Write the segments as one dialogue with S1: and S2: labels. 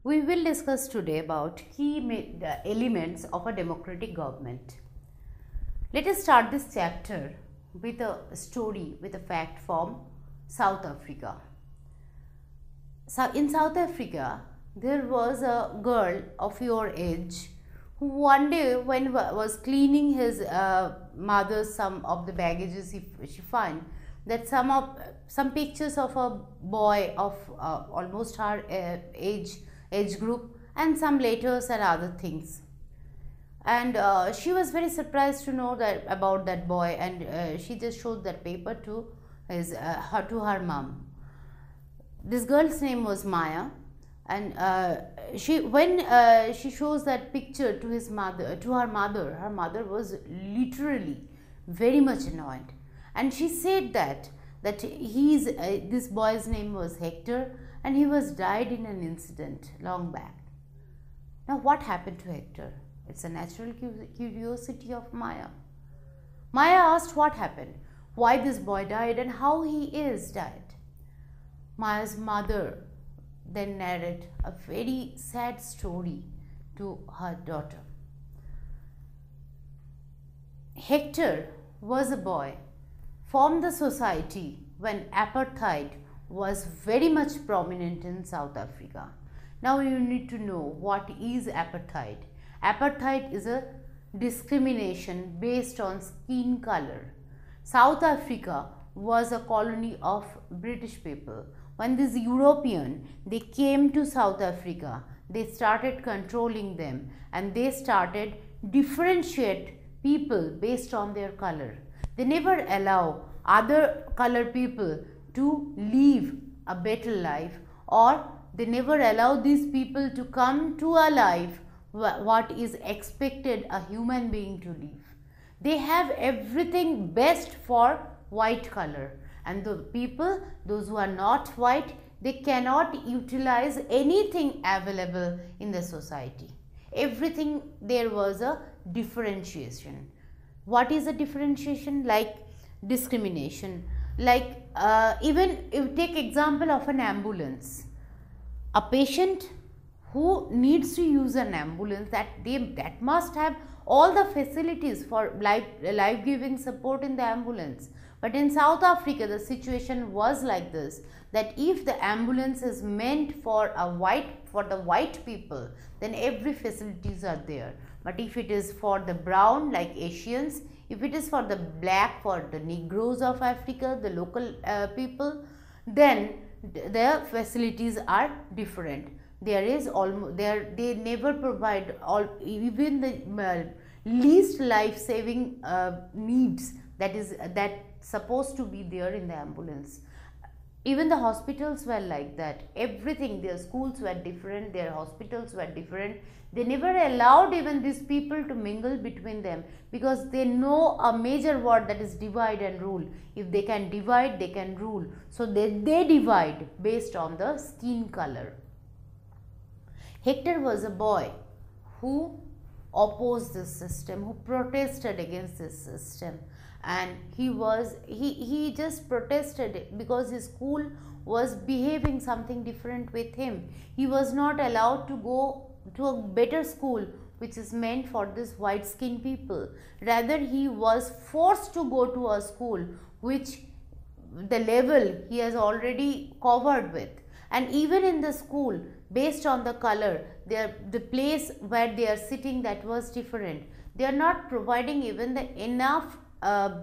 S1: We will discuss today about key elements of a democratic government. Let us start this chapter with a story, with a fact from South Africa. So in South Africa, there was a girl of your age who one day when was cleaning his mother's some of the baggages, she found that some pictures of a boy of almost her age group and some letters and other things, and she was very surprised to know that about that boy, and she just showed that paper to her mom. This girl's name was Maya, and she shows that picture to her mother was literally very much annoyed, and she said that this boy's name was Hector, and he was died in an incident long back. Now what happened to Hector? It's a natural curiosity of Maya. Maya asked what happened, why this boy died, and how he is died. Maya's mother then narrated a very sad story to her daughter. Hector was a boy from the society when apartheid was very much prominent in South Africa. Now you need to know what is apartheid. Apartheid is a discrimination based on skin color. South Africa was a colony of British people. When these European, they came to South Africa, they started controlling them, and they started differentiate people based on their color. They never allow other color people to live a better life, or they never allow these people to come to a life what is expected a human being to live. They have everything best for white color, and the people, those who are not white, they cannot utilize anything available in the society. Everything, there was a differentiation. What is a differentiation? Like discrimination. Like even if you take example of an ambulance, a patient who needs to use an ambulance, that must have all the facilities for life-giving support in the ambulance. But in South Africa, the situation was like this, that if the ambulance is meant for the white people, then every facilities are there. But if it is for the brown, like Asians, if it is for the black, for the Negroes of Africa, the local people, then the facilities are different. There is almost they never provide even the least life-saving needs that supposed to be there in the ambulance. Even the hospitals were like that. Everything, their schools were different, their hospitals were different. They never allowed even these people to mingle between them, because they know a major word, that is divide and rule. If they can divide, they can rule. So they divide based on the skin color. Hector was a boy who opposed this system, who protested against this system, and he just protested because his school was behaving something different with him. He was not allowed to go to a better school which is meant for this white skinned people. Rather, he was forced to go to a school which the level he has already covered with. And even in the school, based on the color, the place where they are sitting, that was different. They are not providing even the enough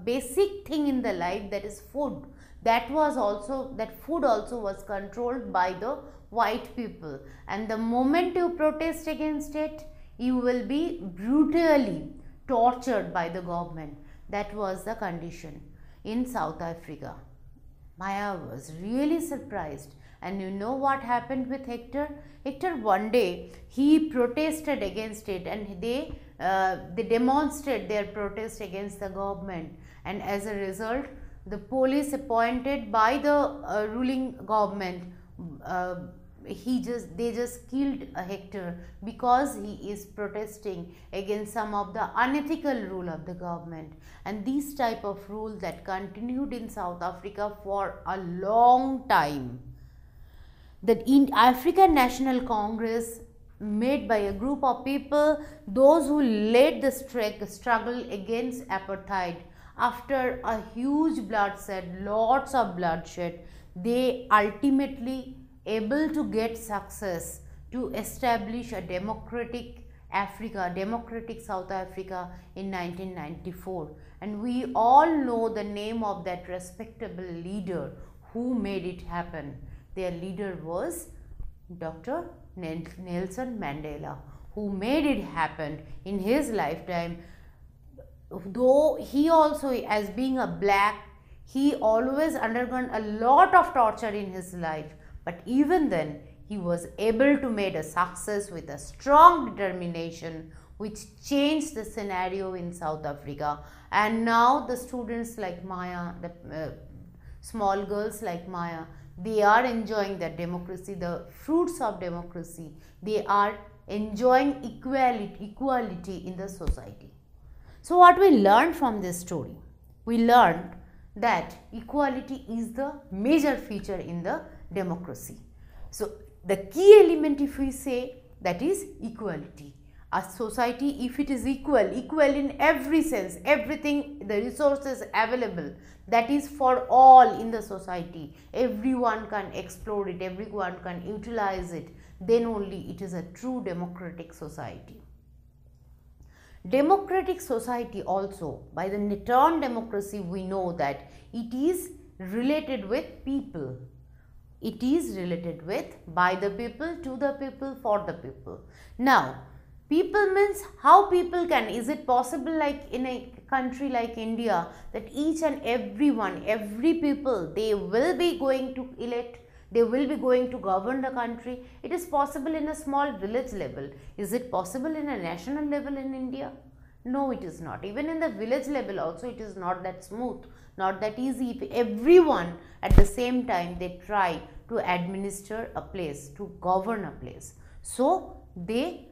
S1: basic thing in the life, that is food. That food also was controlled by the white people, and the moment you protest against it, you will be brutally tortured by the government. That was the condition in South Africa. Maya was really surprised. And you know what happened with Hector? Hector, one day he protested against it, and they demonstrated their protest against the government, and as a result, the police appointed by the ruling government, they just killed Hector because he is protesting against some of the unethical rule of the government. And these type of rules that continued in South Africa for a long time. the African National Congress made by a group of people, those who led the struggle against apartheid. After a huge bloodshed, lots of bloodshed, they ultimately able to get success to establish a democratic Africa, democratic South Africa in 1994. And we all know the name of that respectable leader who made it happen. Their leader was Dr. Nelson Mandela, who made it happen in his lifetime. Though he also, as being a black, he always undergone a lot of torture in his life, but even then he was able to make a success with a strong determination, which changed the scenario in South Africa. And now the students like Maya, the small girls like Maya, they are enjoying that democracy, the fruits of democracy. They are enjoying equality in the society. So what we learned from this story? We learned that equality is the major feature in the democracy. So the key element, if we say, that is equality. A society, if it is equal in every sense, everything, the resources available, that is for all in the society, everyone can explore it, everyone can utilize it, then only it is a true democratic society. Democratic society also, by the term democracy, we know that it is related with people. It is related with by the people, to the people, for the people. Now, people means how people can, is it possible like in a country like India that each and everyone, every people, they will be going to elect, they will be going to govern the country? It is possible in a small village level. Is it possible in a national level in India? No, it is not. Even in the village level also, it is not that smooth, not that easy. If everyone at the same time they try to administer a place, to govern a place, so they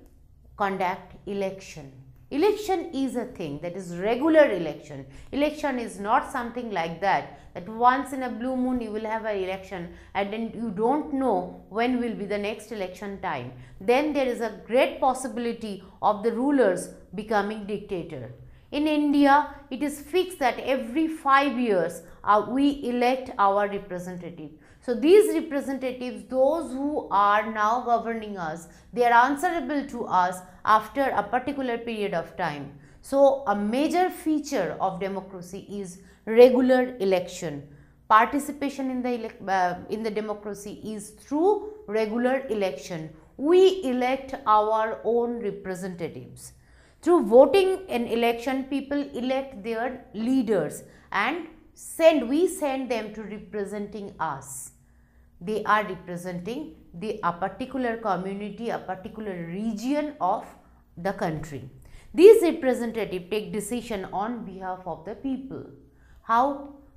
S1: conduct election. Election is a thing that is regular election. Election is not something like that once in a blue moon you will have an election and then you don't know when will be the next election time. Then there is a great possibility of the rulers becoming dictator. In India, it is fixed that every 5 years we elect our representative. So these representatives, those who are now governing us, they are answerable to us after a particular period of time. So a major feature of democracy is regular election. Participation in the democracy is through regular election. We elect our own representatives. Through voting in election, people elect their leaders and we send them to representing us. They are representing a particular community, a particular region of the country. These representatives take decision on behalf of the people.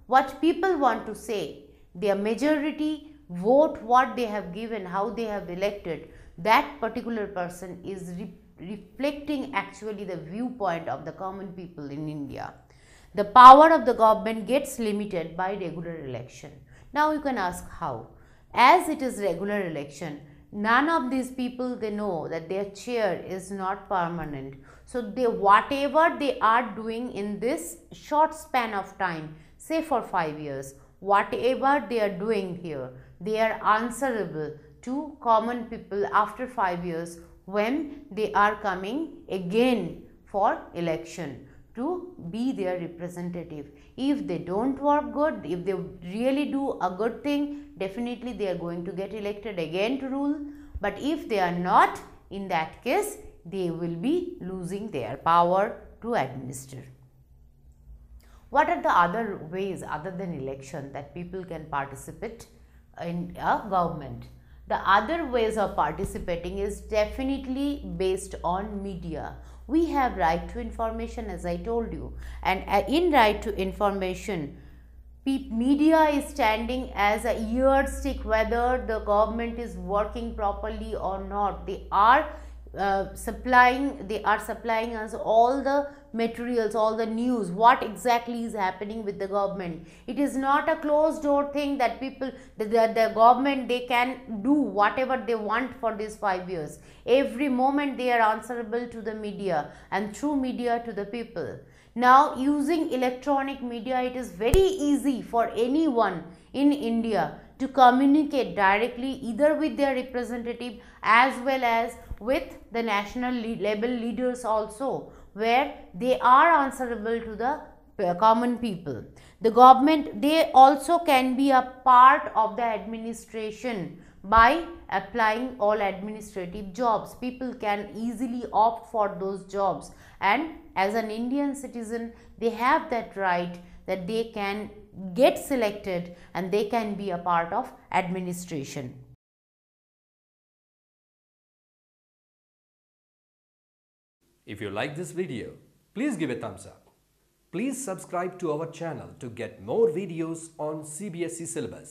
S1: What people want to say, their majority vote what they have given, how they have elected, that particular person is reflecting actually the viewpoint of the common people in India. The power of the government gets limited by regular election. Now you can ask how. As it is regular election, none of these people, they know that their chair is not permanent. So whatever they are doing in this short span of time, say for 5 years, whatever they are doing here, they are answerable to common people after 5 years when they are coming again for election to be their representative. If they don't work good, if they really do a good thing, definitely they are going to get elected again to rule. But if they are not, in that case, they will be losing their power to administer. What are the other ways other than election that people can participate in a government? The other ways of participating is definitely based on media. We have right to information, as I told you, and in right to information, media is standing as a yardstick whether the government is working properly or not. They are they are supplying us all the materials, all the news, what exactly is happening with the government. It is not a closed door thing that people, the government, they can do whatever they want for these 5 years. Every moment they are answerable to the media, and through media to the people. Now, using electronic media, it is very easy for anyone in India to communicate directly either with their representative as well as with the national level leaders also, where they are answerable to the common people. The government, they also can be a part of the administration by applying all administrative jobs. People can easily opt for those jobs, and as an Indian citizen, they have that right that they can get selected and they can be a part of administration.
S2: If you like this video, please give a thumbs up. Please subscribe to our channel to get more videos on CBSE syllabus.